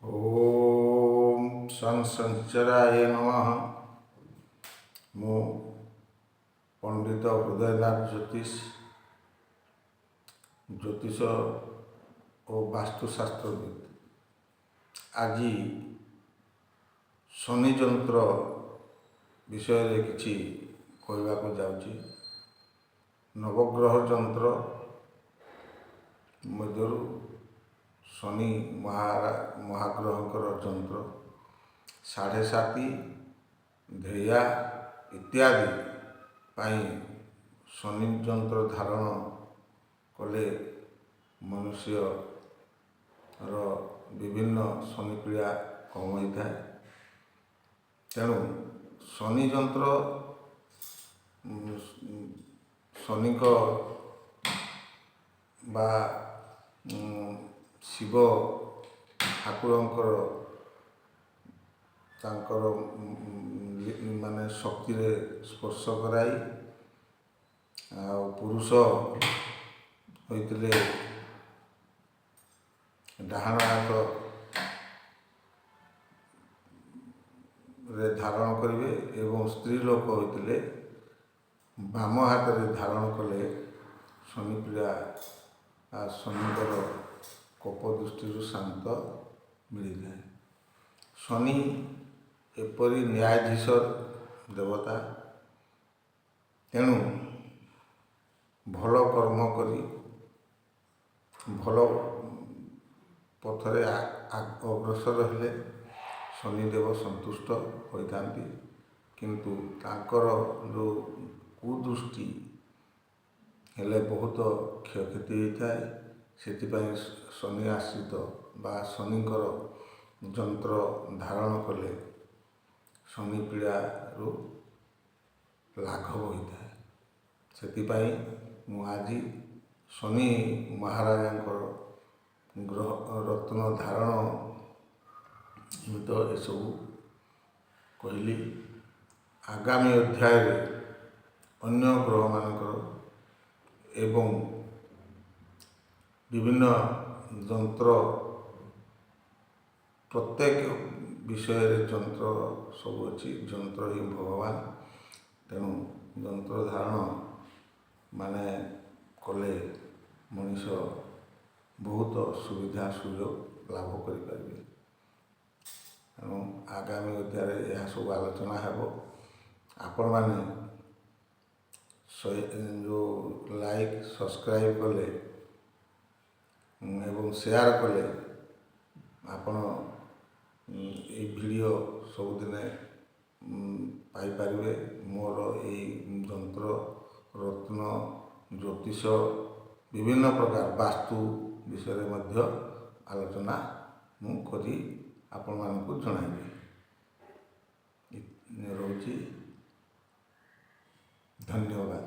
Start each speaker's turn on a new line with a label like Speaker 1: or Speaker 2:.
Speaker 1: ओम संसंचराय नमः। मु पंडित हृदयनाथ ज्योतिष और वास्तुशास्त्रविद। आज शनि जंत्र विषय किछि कहवाक जाउछि। नवग्रह जंत्र मध्यरु शनि महाग्रहकर जंत्र 7.5 धेया इत्यादि पाई शनि जंत्र धारण कले मनुष्य विभिन्न शनि पीड़ा कम होता है। तेणु शनि जंत्र शनि बा शिव ठाकुरंकर तांकर माने शक्ति रे स्पर्श कराई पुरुष होइतिले डाहाण हाथ रे धारण करिवे एवं स्त्री लोक होइतिले बाम हाथ रे धारण कले शनि पीड़ा शनिकर कोप दृष्टि शांत मिल जाए। शनि एपरी न्यायाधीश देवता। तेणु भल कर्म करी भल पथरे अग्रसर हेले शनिदेव संतुष्ट होता। किंतु तांकर जो कुदृष्टि हेले बहुत क्षयक्षति होता है। सेतिपाई शनि आश्रित बा शनिकर जंत्र धारण कले शनि पीड़ा रु लाघव होता है। सेतिपाई मु आज शनि महाराजा ग्रह रत्न धारण तो एसबू कहली। आगामी अध्याय अन्य ग्रह मानकर एवं विभिन्न जंत्र प्रत्येक विषय जंत्र सब अच्छी जंत्र ही भगवान। तेणु जंत्र धारण माने कले मनीष बहुत सुविधा सुयोग लाभ करें। तेणु आगामी अध्याय यह सब आलोचना हेब। आपण माने जो लाइक सब्सक्राइब कले एवं शेयर कले आपण ये वीडियो सबुदिने पाई परिवे। मोर ये जंत्र रत्न ज्योतिष विभिन्न प्रकार वास्तु विषय मध्य आलोचना मु करी आपण मानकु जणाइबी। रहुछि। धन्यवाद।